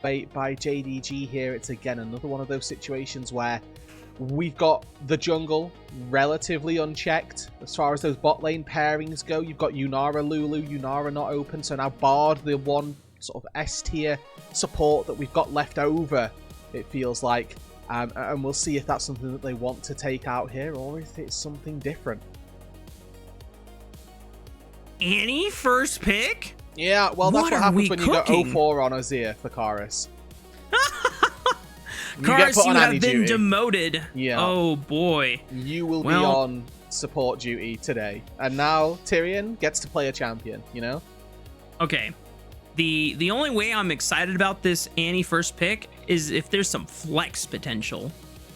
by JDG here. It's again another one of those situations where we've got the jungle relatively unchecked as far as those bot lane pairings go. You've got Yunara Lulu, Yunara not open, so now Bard, the one sort of S tier support that we've got left over, it feels like. And we'll see if that's something that they want to take out here or if it's something different. Annie first pick? Yeah, well, that's what happens when you go cooking? 0-4 on Azir for Karis. Karis, you have been duty. demoted. Yeah. Oh, boy. You will be on support duty today. And now Tyrion gets to play a champion, you know? Okay. The only way I'm excited about this Annie first pick is if there's some flex potential.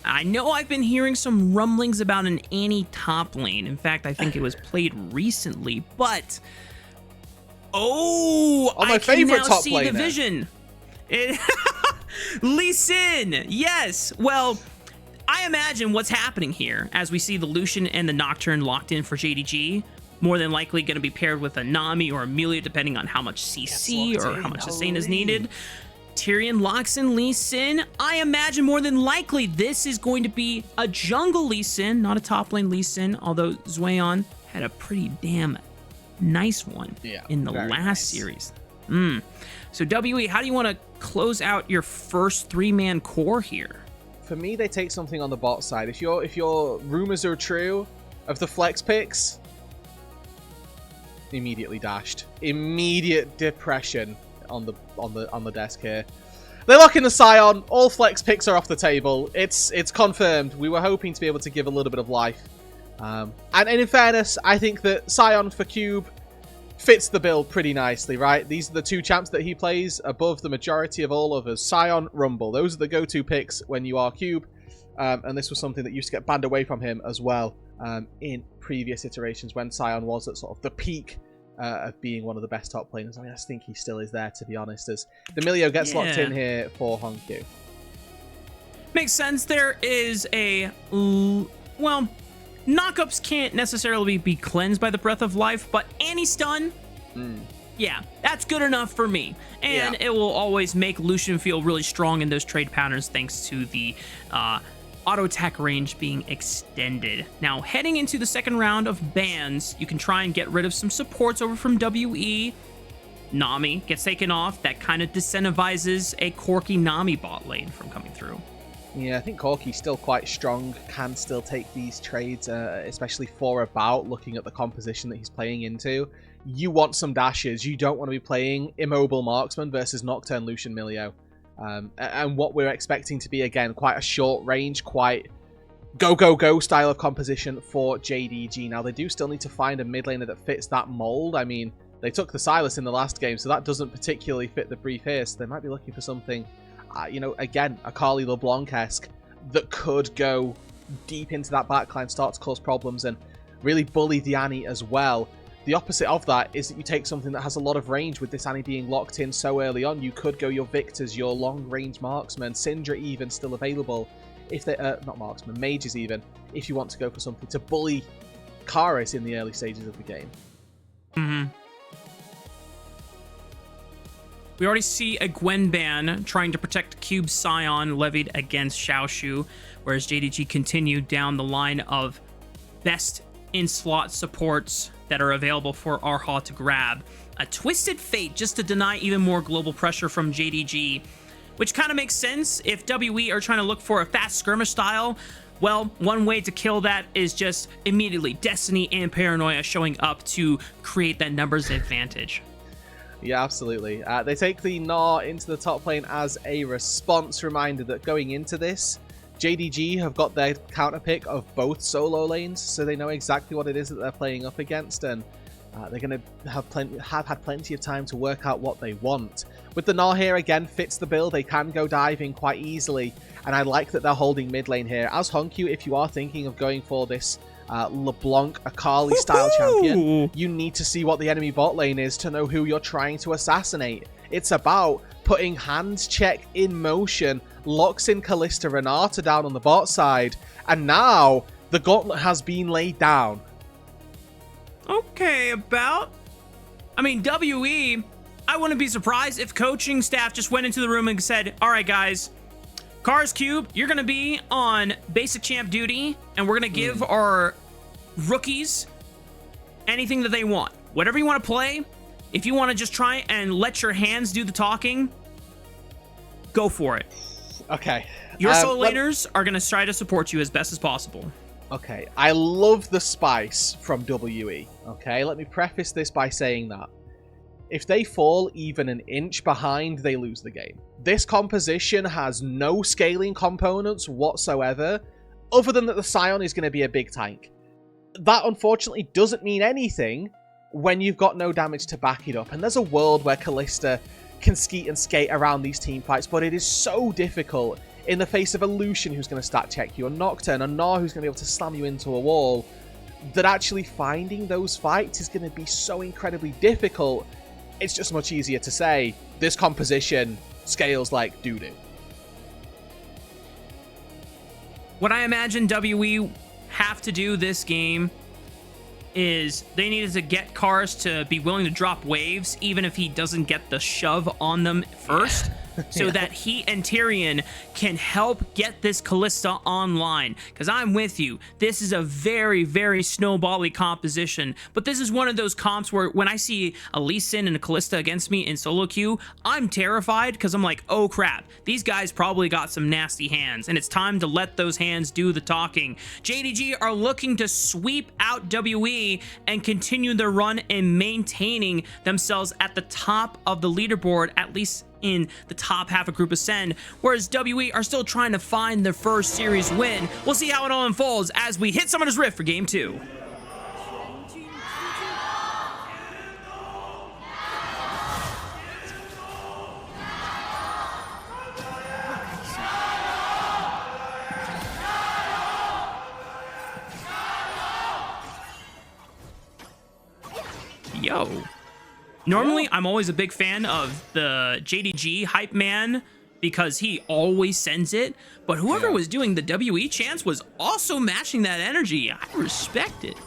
I know I've been hearing some rumblings about an Annie top lane. In fact, I think it was played recently, but... Oh, my I favorite can now top see laner. the vision. Lee Sin, yes. Well, I imagine what's happening here as we see the Lucian and the Nocturne locked in for JDG. More than likely going to be paired with a Nami or Amelia, depending on how much CC or how much sustain is needed. Tyrion locks in Lee Sin. I imagine more than likely this is going to be a jungle Lee Sin, not a top lane Lee Sin, although Zwayon had a pretty damn nice one in the last series. So WE, how do you want to close out your first three-man core here? For me, they take something on the bot side. If your rumors are true of the flex picks, immediately dashed. Immediate depression on the desk here. They lock in the Sion. All flex picks are off the table. It's confirmed. We were hoping to be able to give a little bit of life. And in fairness, I think that Sion for Cube fits the bill pretty nicely, right? These are the two champs that he plays above the majority of all others. Sion, Rumble. Those are the go-to picks when you are Cube. And this was something that used to get banned away from him as well in previous iterations when Sion was at sort of the peak of being one of the best top laners. I mean, I think he still is there, to be honest, as the Milio gets locked in here for HongQ. Makes sense. There is a... Well, knockups can't necessarily be cleansed by the Breath of Life, but Anti-Stun... Yeah, that's good enough for me. And it will always make Lucian feel really strong in those trade patterns thanks to the auto attack range being extended. Now, heading into the second round of bans, you can try and get rid of some supports over from WE. Nami gets taken off. That kind of disincentivizes a Corki Nami bot lane from coming through. Yeah, I think Corki's still quite strong, can still take these trades, especially for about looking at the composition that he's playing into. You want some dashes. You don't want to be playing Immobile Marksman versus Nocturne Lucian Milio. And what we're expecting to be, again, quite a short range, quite go style of composition for JDG. Now, they do still need to find a mid laner that fits that mold. I mean, they took the Sylas in the last game, so that doesn't particularly fit the brief here. So they might be looking for something, you know, again, a Carly LeBlanc-esque that could go deep into that backline, start to cause problems, and really bully the Annie as well. The opposite of that is that you take something that has a lot of range. With this Annie being locked in so early on, you could go your Victors, your long-range marksmen, Syndra even still available. If they not marksmen, mages even, if you want to go for something to bully Karis in the early stages of the game. We already see a Gwen ban trying to protect Cube Sion levied against Xiaoxu, whereas JDG continued down the line of best in-slot supports that are available for Raafaa to grab. A Twisted Fate just to deny even more global pressure from JDG, which kind of makes sense if WE are trying to look for a fast skirmish style. Well, one way to kill that is just immediately Destiny and Paranoia showing up to create that numbers advantage. Yeah, absolutely. They take the Gnar into the top lane as a response. Reminder that going into this, JDG have got their counter pick of both solo lanes, so they know exactly what it is that they're playing up against, and they're going to have had plenty of time to work out what they want. With the Gnar here, again, fits the bill. They can go diving quite easily, and I like that they're holding mid lane here. As HongQ, if you are thinking of going for this LeBlanc Akali style champion, you need to see what the enemy bot lane is to know who you're trying to assassinate. It's about putting hand check in motion, locks in Kalista Renata down on the bot side, and now the gauntlet has been laid down. Okay, I mean, WE I wouldn't be surprised if coaching staff just went into the room and said, all right, guys, Cars Cube, you're going to be on basic champ duty, and we're going to give our rookies anything that they want. Whatever you want to play, if you want to just try and let your hands do the talking, go for it. Okay. Your solo laners are going to try to support you as best as possible. Okay, I love the spice from WE. Okay, let me preface this by saying that if they fall even an inch behind, they lose the game. This composition has no scaling components whatsoever, other than that the Scion is going to be a big tank. That, unfortunately, doesn't mean anything when you've got no damage to back it up. And there's a world where Kalista can skeet and skate around these team fights, but it is so difficult in the face of a Lucian who's going to start check you, a Nocturne, a Gnar who's going to be able to slam you into a wall, that actually finding those fights is going to be so incredibly difficult. It's just much easier to say, this composition scales like doo-doo. What I imagine WE have to do this game is they needed to get Karis to be willing to drop waves, even if he doesn't get the shove on them first. So that he and Tyrion can help get this Kalista online. Because I'm with you. This is a very, very snowball-y composition. But this is one of those comps where when I see a Lee Sin and a Kalista against me in solo queue, I'm terrified because I'm like, oh crap. These guys probably got some nasty hands. And it's time to let those hands do the talking. JDG are looking to sweep out WE and continue their run in maintaining themselves at the top of the leaderboard, at least in the top half of Group Ascend, whereas WE are still trying to find their first series win. We'll see how it all unfolds as we hit Summoner's Rift for Game 2. Yo. Normally, I'm always a big fan of the JDG hype man because he always sends it. But whoever was doing the WE chants was also matching that energy. I respect it.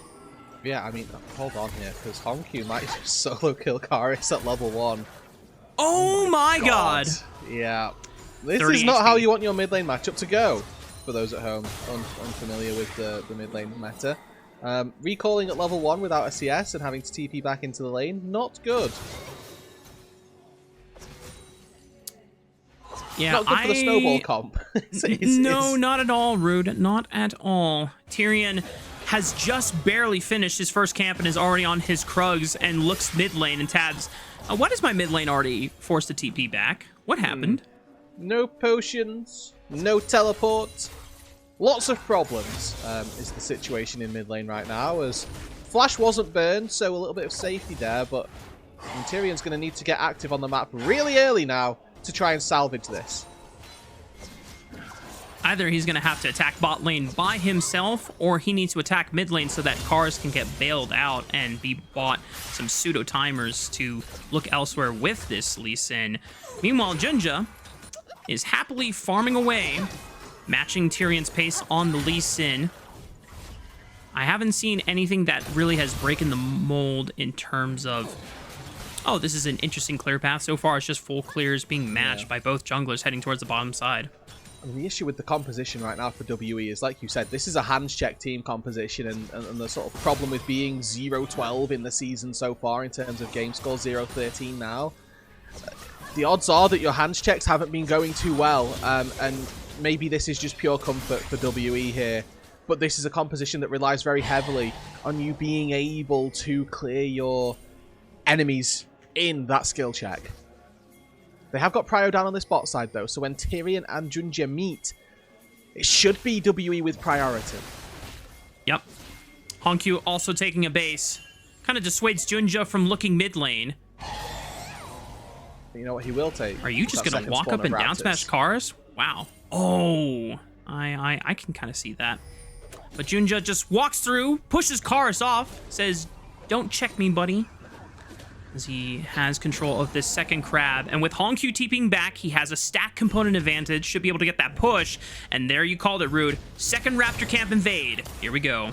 Yeah, I mean, hold on here, because HongQ might just solo kill Karis at level 1. Oh my god. Yeah. This is not how you want your mid lane matchup to go, for those at home unfamiliar with the mid lane meta. Recalling at level 1 without a CS and having to TP back into the lane, not good. Yeah, not good for the snowball comp. No, not at all, Rude. Not at all. Tyrion has just barely finished his first camp and is already on his Krugs and looks mid lane and tabs. Why is my mid lane already forced to TP back? What happened? No potions, no teleport. Lots of problems is the situation in mid lane right now, as Flash wasn't burned, so a little bit of safety there, but Tyrion's going to need to get active on the map really early now to try and salvage this. Either he's going to have to attack bot lane by himself, or he needs to attack mid lane so that Karis can get bailed out and be bought some pseudo timers to look elsewhere with this Lee Sin. Meanwhile, JunJia is happily farming away, matching Tyrion's pace on the Lee Sin. I haven't seen anything that really has broken the mold in terms of, oh, this is an interesting clear path. So far, it's just full clears being matched by both junglers heading towards the bottom side. I mean, the issue with the composition right now for WE is, like you said, this is a hands check team composition, and the sort of problem with being 0-12 in the season so far in terms of game score, 0-13 now. The odds are that your hands checks haven't been going too well, and maybe this is just pure comfort for WE here, but this is a composition that relies very heavily on you being able to clear your enemies in that skill check. They have got prio down on this bot side though, so when Tyrion and JunJia meet, it should be WE with priority. Yep. HongQ also taking a base. Kind of dissuades JunJia from looking mid lane. You know what he will take? Are you just going to walk up and down smash Karis? Wow. Oh, I can kind of see that. But JunJia just walks through, pushes Karis off, says, don't check me, buddy. As he has control of this second crab. And with HongQ TPing back, he has a stack component advantage, should be able to get that push. And there you called it, Rude. Second Raptor camp invade. Here we go.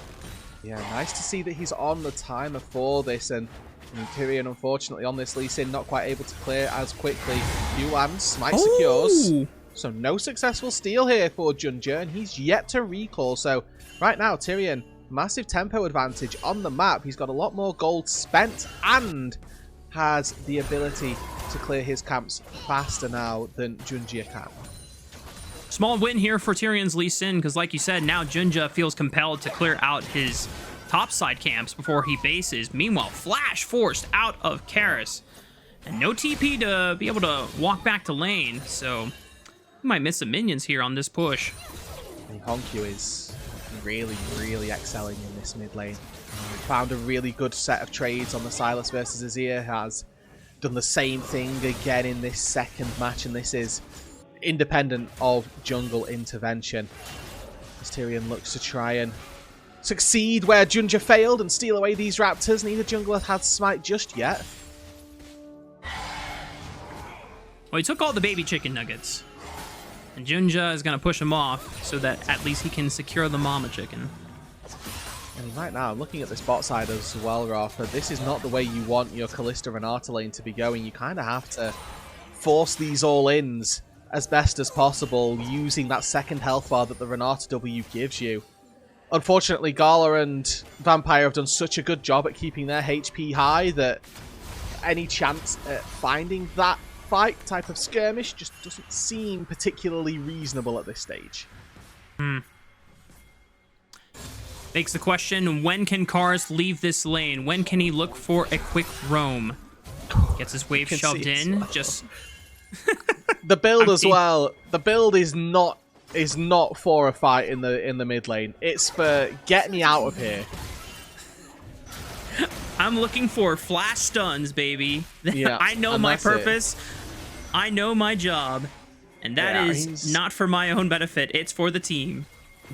Yeah, nice to see that he's on the timer for this. And And Tyrion, unfortunately, on this Lee Sin, not quite able to clear as quickly. Yuan, smite secures. So no successful steal here for JunJia, and he's yet to recall. So right now, Tyrion, massive tempo advantage on the map. He's got a lot more gold spent and has the ability to clear his camps faster now than JunJia can. Small win here for Tyrion's Lee Sin, because like you said, now JunJia feels compelled to clear out his topside camps before he bases. Meanwhile, Flash forced out of Karis. And no TP to be able to walk back to lane, so we might miss some minions here on this push. And HongQ is really, really excelling in this mid lane. Found a really good set of trades on the Sylas versus Azir, has done the same thing again in this second match, and this is independent of jungle intervention. As Tyrion looks to try and succeed where JunJia failed and steal away these raptors. Neither jungler has smite just yet. Well, he took all the baby chicken nuggets. And JunJia is going to push him off so that at least he can secure the mama chicken. And right now, I'm looking at this bot side as well, Raafaa. This is not the way you want your Kalista Renata lane to be going. You kind of have to force these all-ins as best as possible, using that second health bar that the Renata W gives you. Unfortunately, Gala and Vampire have done such a good job at keeping their HP high that any chance at finding that fight type of skirmish just doesn't seem particularly reasonable at this stage. Makes the question, when can Karis leave this lane? When can he look for a quick roam? Gets his wave shoved in. Just the build as well. The build is not for a fight in the mid lane. It's for get me out of here. I'm looking for flash stuns, baby. Yeah, I know my purpose. I know my job. And that is not for my own benefit. It's for the team.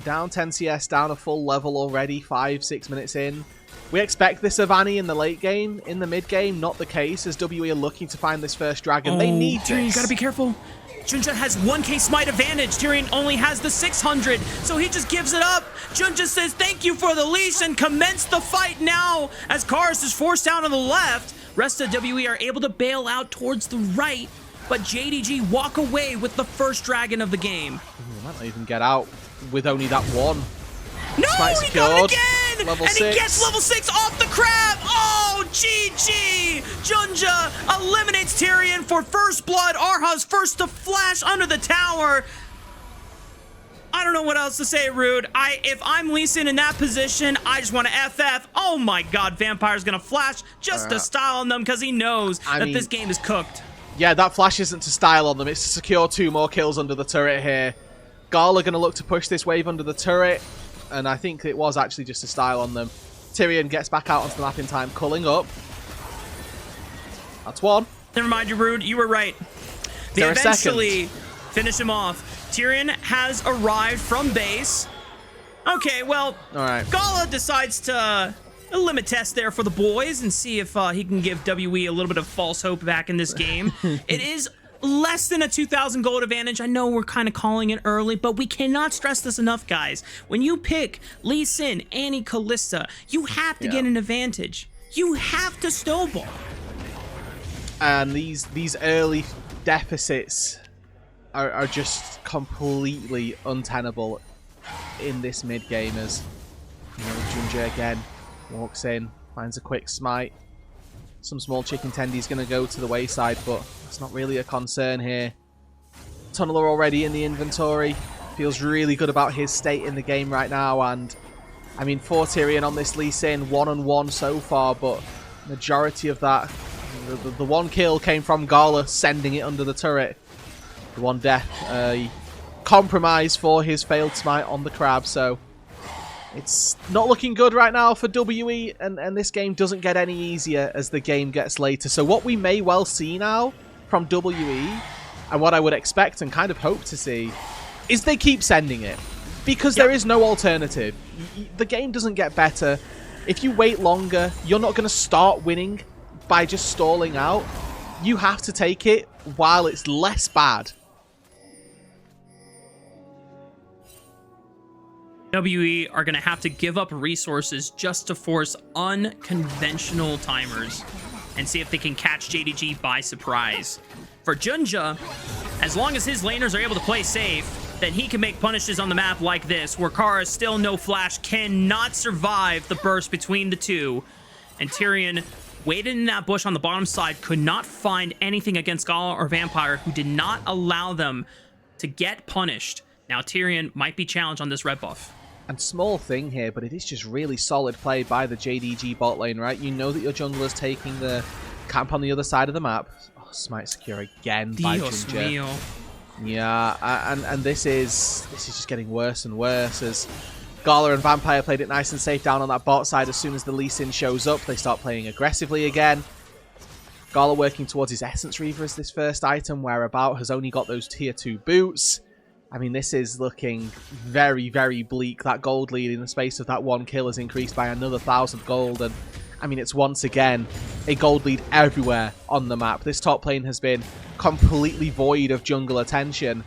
Down 10 CS, down a full level already, 5-6 minutes in. We expect this of Annie in the late game. In the mid game, not the case, as WE are looking to find this first dragon. They need Tyrion, you gotta be careful. JunJia has 1k smite advantage. Tyrion only has the 600, so he just gives it up. JunJia says thank you for the leash and commence the fight now as Karis is forced down on the left. Rest of WE are able to bail out towards the right, but JDG walk away with the first dragon of the game. Might not even get out with only that one. No, he got it again! Level and 6. He gets level 6 off the crab! Oh, GG! JunJia eliminates Tyrion for first blood. Arha's first to flash under the tower. I don't know what else to say, Rood. If I'm Lee Sin in that position, I just want to FF. Oh my god, Vampire's gonna flash just to style on them because he knows that this game is cooked. Yeah, that flash isn't to style on them. It's to secure 2 more kills under the turret here. Gala going to look to push this wave under the turret, and I think it was actually just a style on them. Tyrion gets back out onto the map in time, culling up. That's one. Never mind you, Rood. You were right. They eventually finish him off. Tyrion has arrived from base. Okay, well, all right. Gala decides to a limit test there for the boys and see if he can give WE a little bit of false hope back in this game. It is less than a 2,000 gold advantage. I know we're kind of calling it early, but we cannot stress this enough, guys. When you pick Lee Sin, Annie, Kalista, you have to get an advantage. You have to snowball. And these early deficits are just completely untenable in this mid game, as you know, JunJia again walks in, finds a quick smite. Some small chicken tendy's going to go to the wayside, but it's not really a concern here. Tunneler already in the inventory. Feels really good about his state in the game right now. And, I mean, for Tyrion on this Lee Sin, 1-on-1 so far, but majority of that, the one kill came from Gala sending it under the turret. The one death. Compromise for his failed smite on the crab, so it's not looking good right now for WE, and this game doesn't get any easier as the game gets later. So what we may well see now from WE, and what I would expect and kind of hope to see, is they keep sending it. Because there is no alternative. The game doesn't get better. If you wait longer, you're not going to start winning by just stalling out. You have to take it while it's less bad. WE are going to have to give up resources just to force unconventional timers. and see if they can catch JDG by surprise. For JunJia, as long as his laners are able to play safe, then he can make punishes on the map like this, where Karis, still no flash, cannot survive the burst between the two. And Tyrion waited in that bush on the bottom side, could not find anything against Gala or Vampire, who did not allow them to get punished. Now Tyrion might be challenged on this red buff. And small thing here, but it is just really solid play by the JDG bot lane, right? You know that your jungler's taking the camp on the other side of the map. Oh, smite secure again by JunJia. Yeah, and this is just getting worse and worse as Gala and Vampire played it nice and safe down on that bot side. As soon as the Lee Sin shows up, they start playing aggressively again. Gala working towards his Essence Reaver as this first item, whereabout has only got those tier 2 boots. I mean, this is looking very, very bleak. That gold lead in the space of that one kill has increased by another 1,000 gold. And, I mean, it's once again a gold lead everywhere on the map. This top lane has been completely void of jungle attention.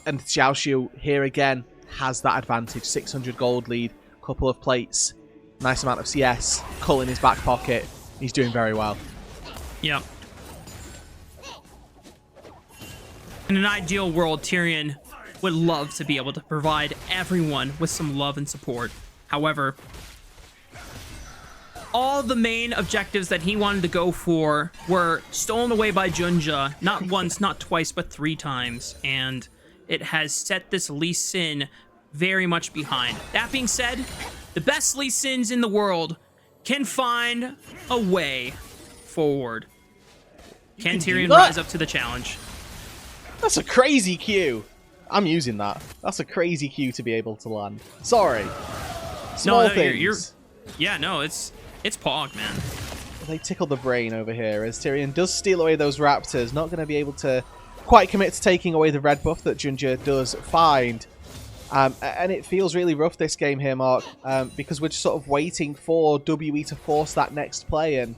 And Xiaoxu, here again, has that advantage. 600 gold lead, couple of plates, nice amount of CS, Cull in his back pocket. He's doing very well. Yep. In an ideal world, Tyrion would love to be able to provide everyone with some love and support. However, all the main objectives that he wanted to go for were stolen away by JunJia, not once, not twice, but 3 times. And it has set this Lee Sin very much behind. That being said, the best Lee Sins in the world can find a way forward. Can Tyrion rise up to the challenge? That's a crazy Q. I'm using that. That's a crazy Q to be able to land. Sorry. Small things. Yeah, no, it's Pog, man. They tickle the brain over here as Tyrion does steal away those Raptors. Not going to be able to quite commit to taking away the red buff that JunJia does find. And it feels really rough this game here, Mark, because we're just sort of waiting for WE to force that next play. And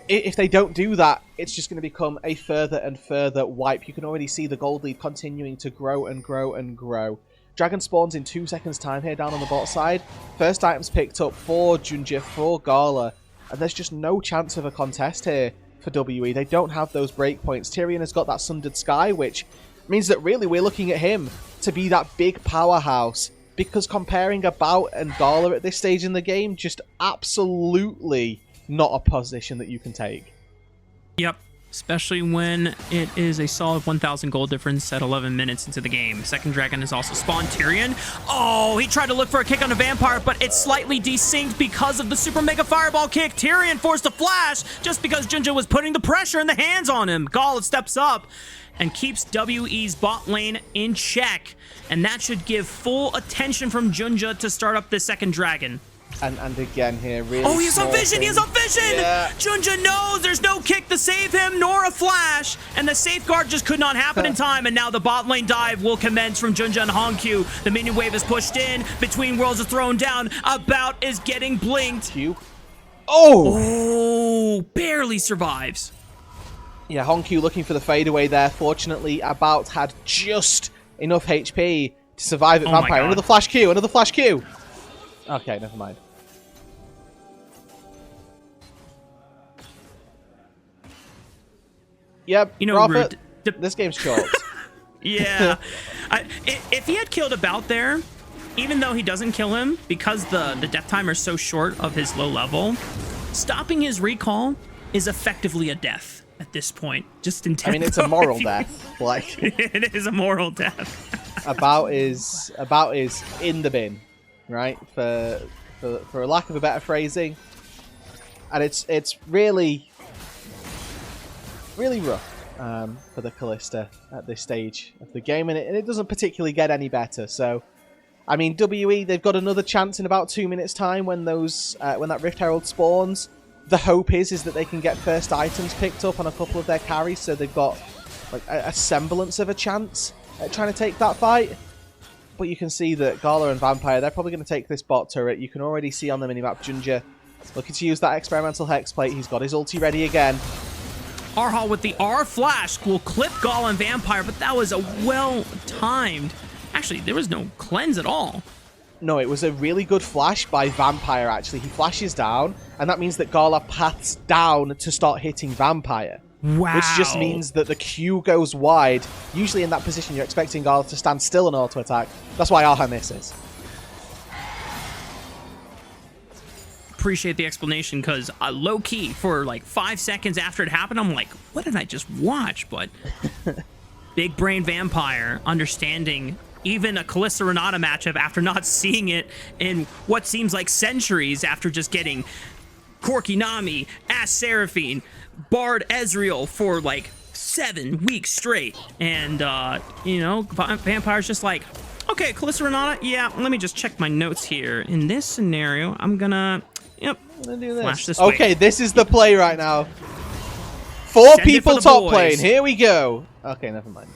if they don't do that, it's just going to become a further and further wipe. You can already see the gold lead continuing to grow and grow and grow. Dragon spawns in 2 seconds time here down on the bot side. First items picked up for JunJia, for Gala. And there's just no chance of a contest here for WE. They don't have those breakpoints. Tyrion has got that Sundered Sky, which means that really we're looking at him to be that big powerhouse. Because comparing About and Gala at this stage in the game, just absolutely not a position that you can take. Yep. Especially when it is a solid 1,000 gold difference at 11 minutes into the game. Second dragon has also spawned. Tyrion. Oh, he tried to look for a kick on a Vampire, but it's slightly desynced because of the super mega fireball kick. Tyrion forced a flash just because JunJia was putting the pressure in the hands on him. Gala steps up and keeps WE's bot lane in check. And that should give full attention from JunJia to start up this second dragon. And again here, really. Oh, he has on vision! He has on vision! Yeah. JunJia knows there's no kick to save him, nor a flash, and the safeguard just could not happen in time. And now the bot lane dive will commence from JunJia and HongQ. The minion wave is pushed in. Between worlds is thrown down. About is getting blinked. Oh, barely survives. Yeah, HongQ looking for the fadeaway there. Fortunately, About had just enough HP to survive at Vampire. Another flash Q. Another flash Q. Okay, never mind. Yep, you know, Raafaa, this game's chalked. Yeah. If he had killed About there, even though he doesn't kill him, because the death timer is so short of his low level, stopping his recall is effectively a death at this point. Just in I mean, it's a moral death. Like it is a moral death. About is in the bin, right? For a lack of a better phrasing, and it's really rough for the Kalista at this stage of the game, and it doesn't particularly get any better. So, I mean, WE, they've got another chance in about 2 minutes' time when that Rift Herald spawns. The hope is that they can get first items picked up on a couple of their carries, so they've got like a semblance of a chance at trying to take that fight. But you can see that Gala and Vampire, they're probably going to take this bot turret. You can already see on the minimap JunJia looking to use that experimental hex plate. He's got his ulti ready again. Raafaa with the R flash will clip Gala and Vampire, but that was a well-timed. Actually, there was no cleanse at all. No, it was a really good flash by Vampire, actually. He flashes down, and that means that Gala paths down to start hitting Vampire. Wow. Which just means that the Q goes wide. Usually in that position, you're expecting Gala to stand still and auto-attack. That's why Aha misses. Appreciate the explanation, because low-key, for like 5 seconds after it happened, I'm like, what did I just watch? But Big Brain Vampire understanding even a Kalista Renata matchup after not seeing it in what seems like centuries, after just getting Corki Nami, Ash Seraphine, Bard Ezreal for like 7 weeks straight. And, you know, Vampire's just like, okay, Kalista Renata, yeah, let me just check my notes here. In this scenario, I'm gonna, yep, I'm gonna do this. flash this Okay, way. this is the play right now. 4 Send people top boys. lane. Here we go. Okay, never mind.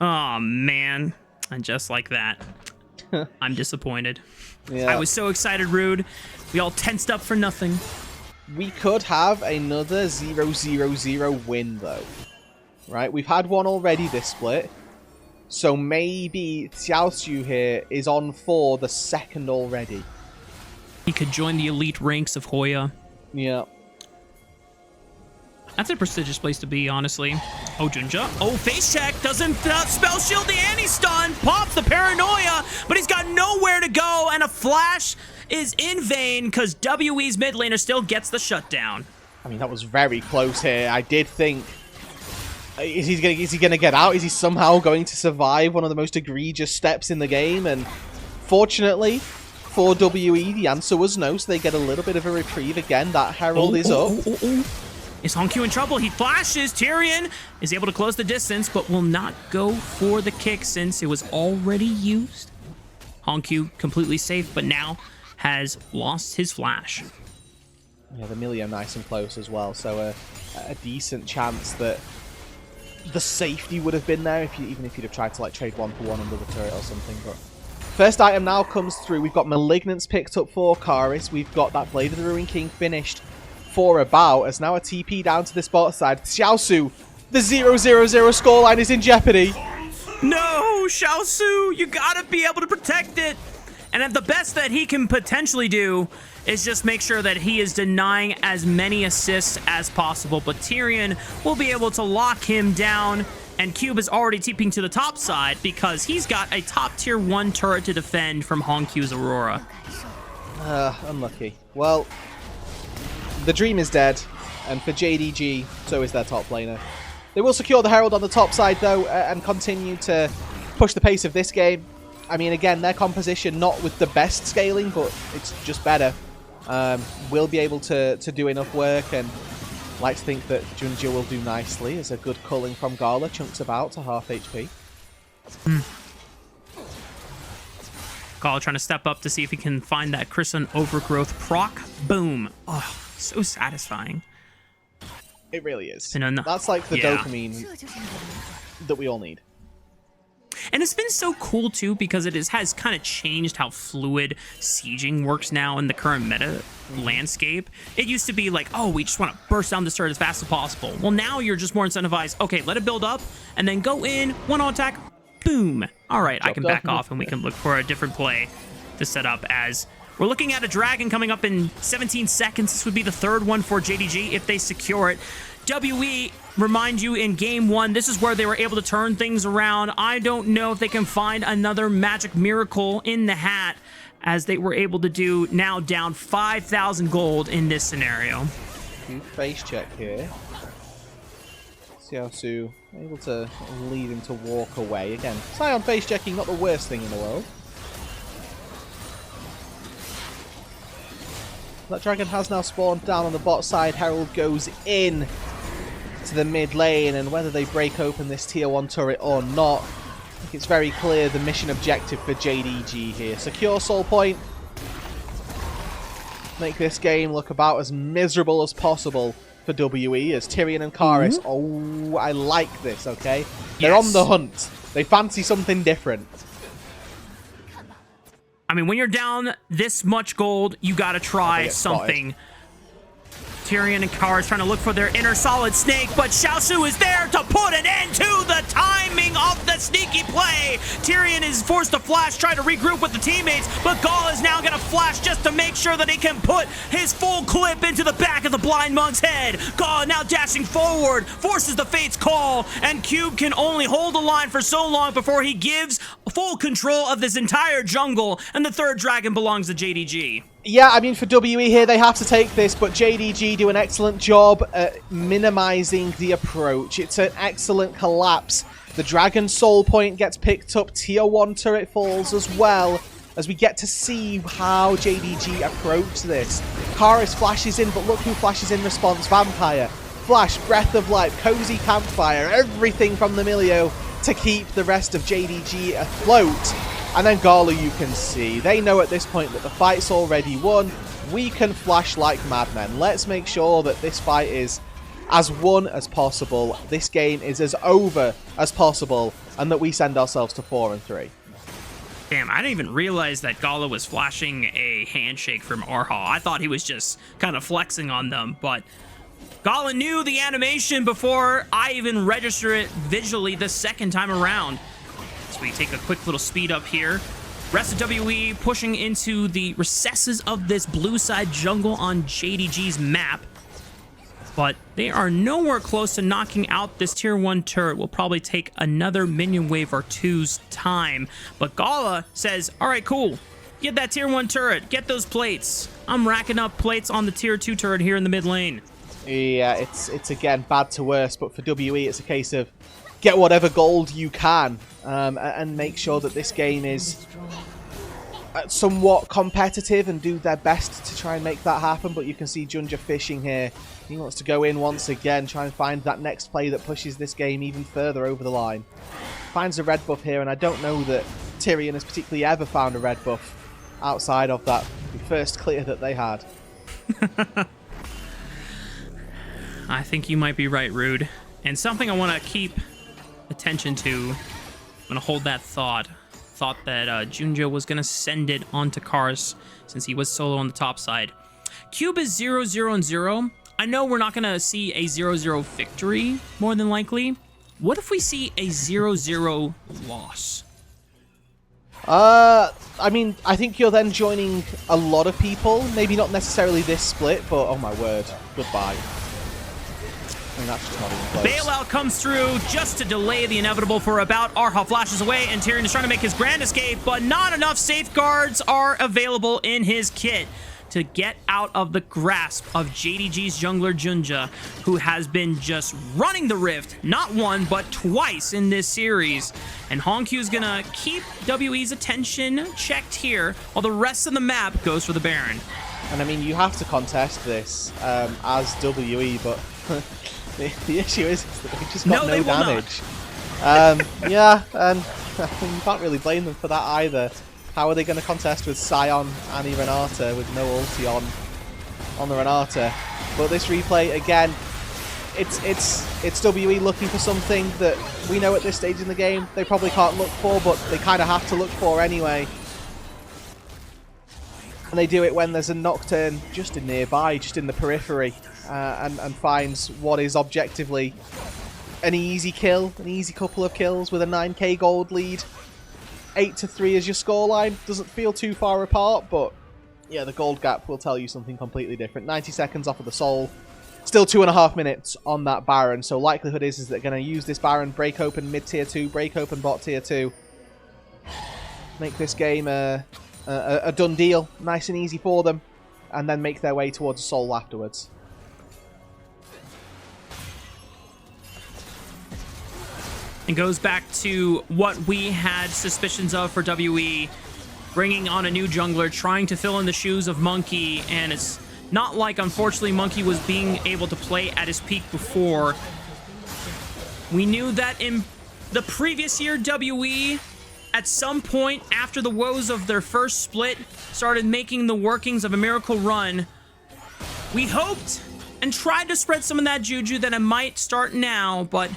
Oh, man. And just like that, I'm disappointed. Yeah. I was so excited, Rude. We all tensed up for nothing. We could have another 0-0-0 win, though. Right? We've had one already this split. So maybe Xiaoxu here is on for the second already. He could join the elite ranks of Hoya. Yeah. That's a prestigious place to be, honestly. Oh, JunJia. Oh, face check. Doesn't spell shield the anti-stun. Pops the paranoia, but he's got nowhere to go, and a flash is in vain because WE's mid laner still gets the shutdown. I mean, that was very close here. I did think... Is he gonna get out? Is he somehow going to survive one of the most egregious steps in the game? And fortunately for WE, the answer was no, so they get a little bit of a reprieve again. That Herald is up. Is HongQ in trouble? He flashes. Tyrion is able to close the distance, but will not go for the kick since it was already used. HongQ completely safe, but now has lost his flash. Yeah, the Milio nice and close as well, so a decent chance that the safety would have been there even if you'd have tried to like trade 1-for-1 under the turret or something. But first item now comes through. We've got Malignance picked up for Karis. We've got that Blade of the Ruined King finished for About, as now a TP down to this bot side. Xiaoxu, the 0-0-0 scoreline is in jeopardy. No, Xiaoxu, you gotta be able to protect it. And the best that he can potentially do is just make sure that he is denying as many assists as possible. But Tyrion will be able to lock him down, and Cube is already TPing to the top side because he's got a top tier 1 turret to defend from HongQ's Aurora. Unlucky. Well, the dream is dead, and for JDG, so is their top laner. They will secure the Herald on the top side, though, and continue to push the pace of this game. I mean, again, their composition, not with the best scaling, but it's just better. Will be able to do enough work, and like to think that JunJia will do nicely. As a good culling from Gala, chunks About to half HP. Gala trying to step up to see if he can find that Crimson Overgrowth proc. Boom. Oh, so satisfying. It really is. And that's like the dopamine that we all need. And it's been so cool, too, because it has kind of changed how fluid sieging works now in the current meta landscape. It used to be like, oh, we just want to burst down the turret as fast as possible. Well, now you're just more incentivized. Okay, let it build up, and then go in, one attack, boom. All right, I can back off, and we can look for a different play to set up as... We're looking at a dragon coming up in 17 seconds. This would be the third one for JDG if they secure it. WE, remind you, in game 1, this is where they were able to turn things around. I don't know if they can find another magic miracle in the hat, as they were able to do, now down 5,000 gold in this scenario. Cute face check here. Xiaoxu able to lead him to walk away. Again, Sion face checking, not the worst thing in the world. That dragon has now spawned down on the bot side. Herald goes in to the mid lane, and whether they break open this tier 1 turret or not, I think it's very clear the mission objective for JDG here. Secure soul point. Make this game look about as miserable as possible for WE as Tyrion and Karis. Oh, I like this, okay? They're on the hunt. They fancy something different. I mean, when you're down this much gold, you gotta try something Tyrion and Karis trying to look for their inner solid snake, but Xiaoxu is there to put an end to the timing of the sneaky play. Tyrion is forced to flash, try to regroup with the teammates, but Gala is now going to flash just to make sure that he can put his full clip into the back of the blind monk's head. Gala now dashing forward, forces the Fate's call, and Cube can only hold the line for so long before he gives full control of this entire jungle, and the third dragon belongs to JDG. Yeah, I mean, for WE here, they have to take this, but JDG do an excellent job at minimizing the approach. It's an excellent collapse. The Dragon Soul Point gets picked up, Tier 1 turret falls as well, as we get to see how JDG approach this. Karis flashes in, but look who flashes in response. Vampire, Flash, Breath of Life, Cozy Campfire, everything from the Milio to keep the rest of JDG afloat. And then Gala, you can see, they know at this point that the fight's already won. We can flash like madmen. Let's make sure that this fight is as won as possible. This game is as over as possible, and that we send ourselves to 4 and 3. Damn, I didn't even realize that Gala was flashing a handshake from Raafaa. I thought he was just kind of flexing on them, but Gala knew the animation before I even register it visually the second time around. So we take a quick little speed up here. Rest of WE pushing into the recesses of this blue side jungle on JDG's map. But they are nowhere close to knocking out this tier 1 turret. Will probably take another minion wave or two's time. But Gala says, all right, cool. Get that tier 1 turret. Get those plates. I'm racking up plates on the tier 2 turret here in the mid lane. Yeah, it's again bad to worse, but for WE it's a case of get whatever gold you can and make sure that this game is somewhat competitive and do their best to try and make that happen. But you can see JunJia fishing here. He wants to go in once again, try and find that next play that pushes this game even further over the line. Finds a red buff here, and I don't know that Tyrion has particularly ever found a red buff outside of that first clear that they had. I think you might be right, Rude. And something I want to keep attention to, I'm going to hold that thought that JunJia was going to send it onto Karis since he was solo on the top side. Cube is 0-0 and 0. I know we're not going to see a 0-0 victory, more than likely. What if we see a 0-0 loss? I mean, I think you're then joining a lot of people. Maybe not necessarily this split, but oh my word, goodbye. I mean, that's just not even close. Bailout comes through just to delay the inevitable for about. Raafaa flashes away, and Tyrion is trying to make his grand escape, but not enough safeguards are available in his kit to get out of the grasp of JDG's jungler JunJia, who has been just running the rift, not one, but twice in this series. And HongQ is gonna keep WE's attention checked here, while the rest of the map goes for the Baron. And I mean, you have to contest this as WE, but the issue is that they've just got no damage. Yeah, and you can't really blame them for that either. How are they going to contest with Sion and Renata with no ulti on the Renata? But this replay again, it's WE looking for something that we know at this stage in the game they probably can't look for, but they kind of have to look for anyway. And they do it when there's a Nocturne just in nearby, just in the periphery, and finds what is objectively an easy kill, an easy couple of kills with a 9k gold lead. 8-3 is your scoreline. Doesn't feel too far apart, but yeah, the gold gap will tell you something completely different. 90 seconds off of the soul. Still 2.5 minutes on that Baron, so likelihood is they're going to use this Baron, break open mid tier 2, break open bot tier 2. Make this game a done deal, nice and easy for them, and then make their way towards a soul afterwards. And goes back to what we had suspicions of for WE, bringing on a new jungler, trying to fill in the shoes of Monki, and it's not like, unfortunately, Monki was being able to play at his peak before. We knew that in the previous year, WE, at some point after the woes of their first split, started making the workings of a miracle run. We hoped and tried to spread some of that juju that it might start now, but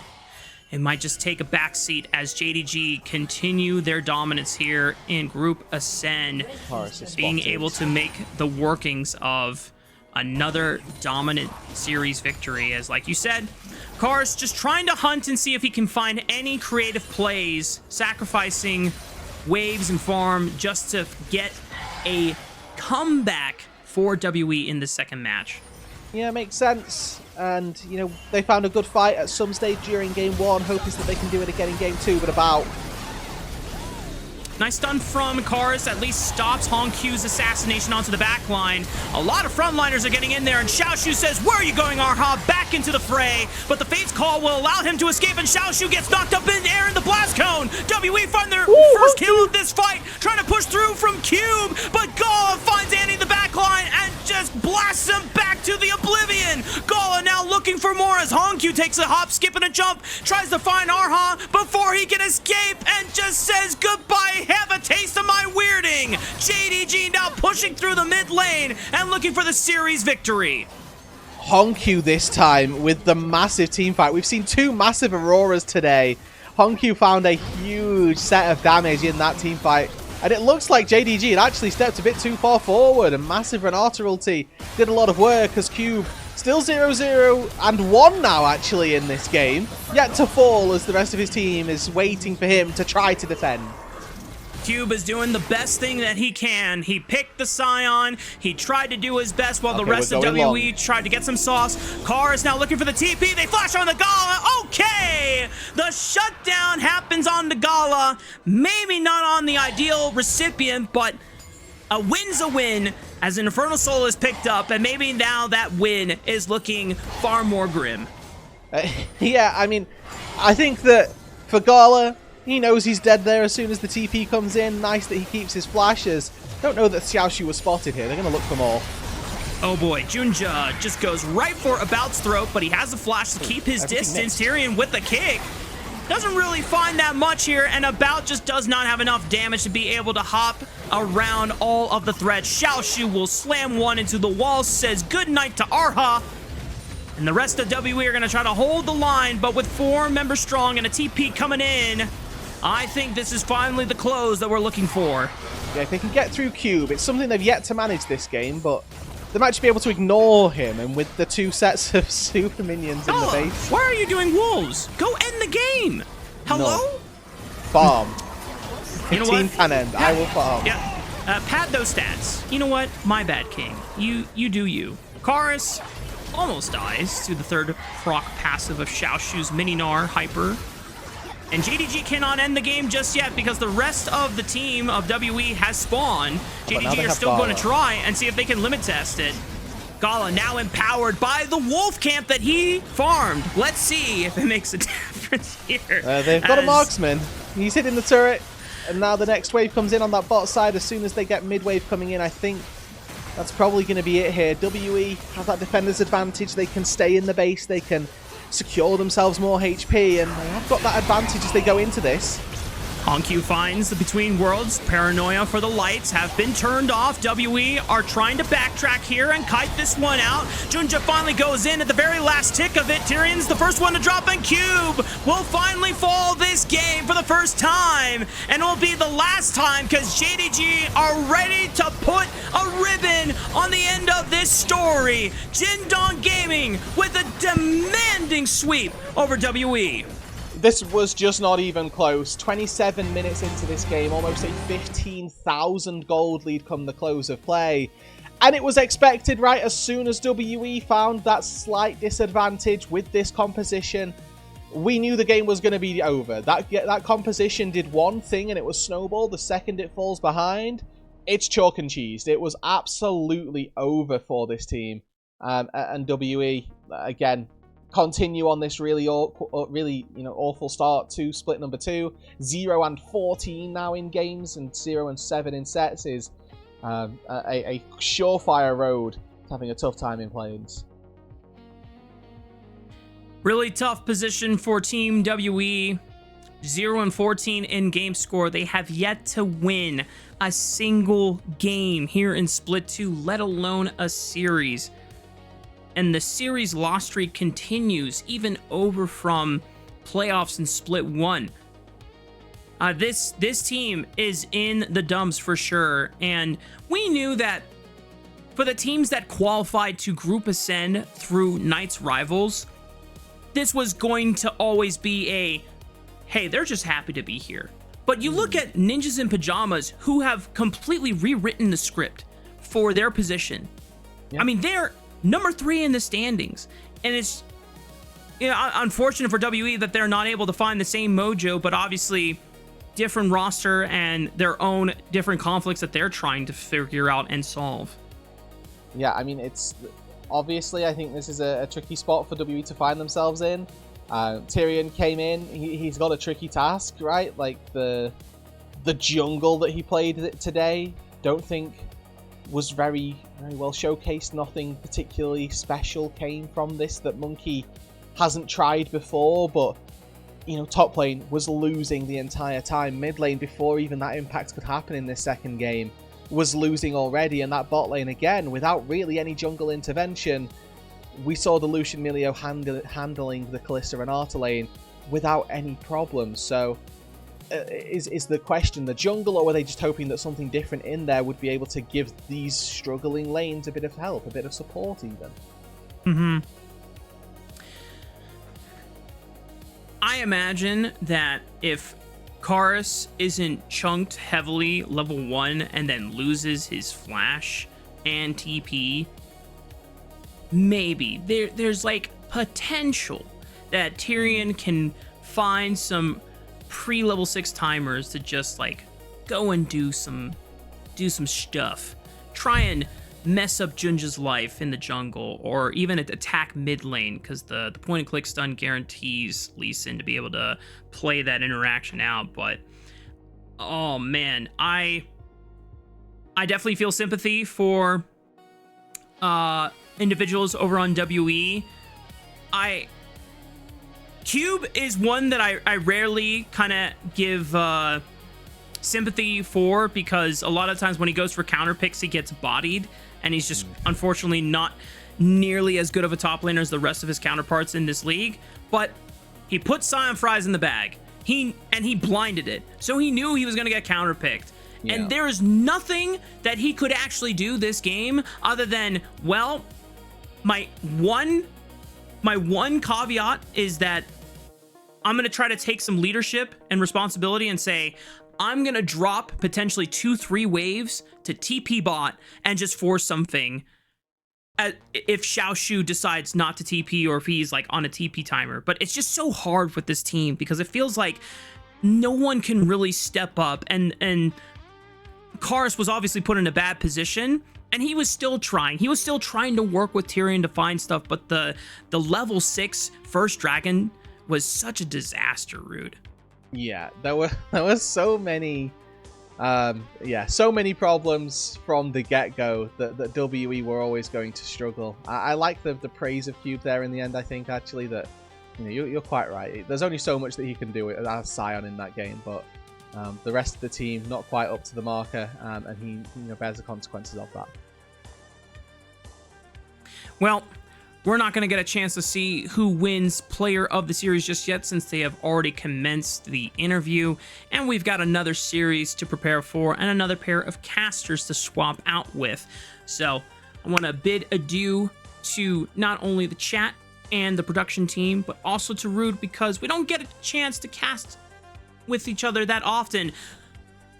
it might just take a backseat as JDG continue their dominance here in Group Ascend, being able to make the workings of another dominant series victory. As like you said, Karis just trying to hunt and see if he can find any creative plays, sacrificing waves and farm just to get a comeback for WE in the second match. Yeah, makes sense. And, you know, they found a good fight at some stage during game 1. Hope is that they can do it again in game 2, but about... Nice stun from Karis, at least stops HongQ's assassination onto the back line. A lot of frontliners are getting in there, and Xiaoxu says, "Where are you going, Raafaa?" Back into the fray, but the Fate's Call will allow him to escape, and Xiaoxu gets knocked up in the air in the blast cone. WE find their first kill of this fight, trying to push through from Cube, but Gala finds Andy in the back line and just blasts him back to the oblivion. Gala now looking for more as HongQ takes a hop, skip, and a jump, tries to find Raafaa before he can escape, and just says goodbye. Have a taste of my weirding. JDG now pushing through the mid lane and looking for the series victory. HongQ this time with the massive team fight. We've seen 2 massive Auroras today. HongQ found a huge set of damage in that team fight. And it looks like JDG had actually stepped a bit too far forward. And massive Renata ulti did a lot of work as Cube still 0-0 and 1 now actually in this game. Yet to fall as the rest of his team is waiting for him to try to defend. Cube is doing the best thing that he can. He picked the Scion. He tried to do his best while the rest of WE tried to get some sauce. Karis now looking for the TP. They flash on the Gala. Okay! The shutdown happens on the Gala. Maybe not on the ideal recipient, but a win's a win as an Infernal Soul is picked up, and maybe now that win is looking far more grim. Yeah, I mean, I think that for Gala, he knows he's dead there as soon as the TP comes in. Nice that he keeps his flashes. Don't know that Xiaoxu was spotted here. They're going to look for more. Oh boy, JunJia just goes right for About's throat, but he has a flash to keep his distance. Tyrion with the kick. Doesn't really find that much here, and About just does not have enough damage to be able to hop around all of the threats. Xiaoxu will slam one into the wall, says goodnight to Raafaa. And the rest of WE are going to try to hold the line, but with 4 members strong and a TP coming in, I think this is finally the close that we're looking for. Yeah, if they can get through Cube, it's something they've yet to manage this game, but they might just be able to ignore him, and with the 2 sets of super minions in the base. Why are you doing wolves? Go end the game. Hello? No. Farm. You know team what? can end. I will farm. Yeah. Pad those stats. You know what? My bad, King. You do you. Karis almost dies to the 3rd proc passive of Xiaoxu's Mini-Gnar Hyper. And JDG cannot end the game just yet because the rest of the team of WE has spawned. JDG are still going to try and see if they can limit test it. Gala now empowered by the wolf camp that he farmed. Let's see if it makes a difference here. They've got a marksman. He's hitting the turret. And now the next wave comes in on that bot side as soon as they get mid wave coming in. I think that's probably going to be it here. WE have that defender's advantage. They can stay in the base. They can secure themselves more HP, and they have got that advantage as they go into this. HongQ finds the Between Worlds. Paranoia for the lights have been turned off. WE are trying to backtrack here and kite this one out. JunJia finally goes in at the very last tick of it. Tyrion's the first one to drop, and Cube will finally fall this game for the first time. And it will be the last time because JDG are ready to put a ribbon on the end of this story. Jindong Gaming with a demanding sweep over WE. This was just not even close. 27 minutes into this game, almost a 15,000 gold lead come the close of play. And it was expected, right? As soon as WE found that slight disadvantage with this composition, we knew the game was going to be over. That composition did one thing and it was snowball. The second it falls behind, it's chalk and cheese. It was absolutely over for this team. And WE, again, continue on this really awful start to split number 2. 0 and 14 now in games, and 0 and 7 in sets is a surefire road to having a tough time in planes. Really tough position for Team WE. 0 and 14 in game score. They have yet to win a single game here in split 2, let alone a series. And the series loss streak continues even over from playoffs in split 1. This team is in the dumps for sure, and we knew that for the teams that qualified to Group Ascend through Knights Rivals, this was going to always be a, hey, they're just happy to be here. But you look at Ninjas in Pajamas, who have completely rewritten the script for their position. Yeah. I mean, they're number 3 in the standings, and it's, you know, unfortunate for WE that they're not able to find the same mojo, but obviously different roster and their own different conflicts that they're trying to figure out and solve. Yeah, I mean, it's obviously, I think this is a tricky spot for WE to find themselves in. Tyrion came in, he's got a tricky task, right? Like the jungle that he played today, don't think was very well showcased. Nothing particularly special came from this that Monki hasn't tried before, but you know, top lane was losing the entire time. Mid lane, before even that impact could happen in this second game, was losing already, and that bot lane again, without really any jungle intervention, we saw the Lucian Milio handling the Kalista Renata lane without any problems. So is the question the jungle, or were they just hoping that something different in there would be able to give these struggling lanes a bit of help, a bit of support even? I imagine that if Karis isn't chunked heavily level 1 and then loses his flash and TP, maybe there's like potential that Tyrion can find some pre-level 6 timers to just like go and do some stuff, try and mess up JunJia's life in the jungle, or even attack mid lane, because the point and click stun guarantees Lee Sin to be able to play that interaction out. But oh man, I definitely feel sympathy for individuals over on WE. Cube is one that I rarely kind of give sympathy for, because a lot of times when he goes for counter picks, he gets bodied, and he's just unfortunately not nearly as good of a top laner as the rest of his counterparts in this league. But he put Sion Fries in the bag. He blinded it, so he knew he was going to get counter picked. Yeah. And there is nothing that he could actually do this game other than, well, my one caveat is that I'm going to try to take some leadership and responsibility and say, I'm going to drop potentially 2-3 waves to TP bot and just force something if Xiaoxu decides not to TP, or if he's like on a TP timer. But it's just so hard with this team, because it feels like no one can really step up, and Karis was obviously put in a bad position, and he was still trying. He was still trying to work with Tyrion to find stuff, but the level 6 first dragon was such a disaster, Rood. Yeah, there were so many so many problems from the get-go that WE were always going to struggle. I like the praise of Cube there in the end. I think actually that, you know, you're quite right. There's only so much that he can do as Sion in that game, but the rest of the team not quite up to the marker, and he bears the consequences of that. Well, we're not going to get a chance to see who wins player of the series just yet, since they have already commenced the interview, and we've got another series to prepare for and another pair of casters to swap out with. So I want to bid adieu to not only the chat and the production team, but also to Rood, because we don't get a chance to cast with each other that often.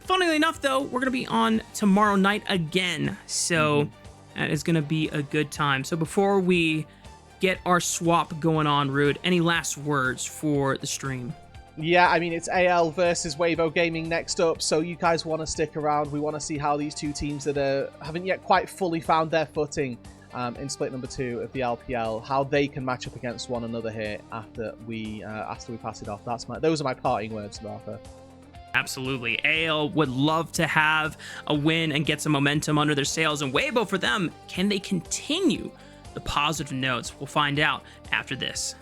Funnily enough, though, we're going to be on tomorrow night again, so that is going to be a good time. So before we get our swap going on, Rood, any last words for the stream? Yeah, I mean, it's AL versus Weibo Gaming next up, so you guys want to stick around. We want to see how these two teams that haven't yet quite fully found their footing in split number 2 of the LPL, how they can match up against one another here after we pass it off. Those are my parting words, Raafaa. Absolutely. AL would love to have a win and get some momentum under their sails. And Weibo, for them, can they continue the positive notes? We'll find out after this.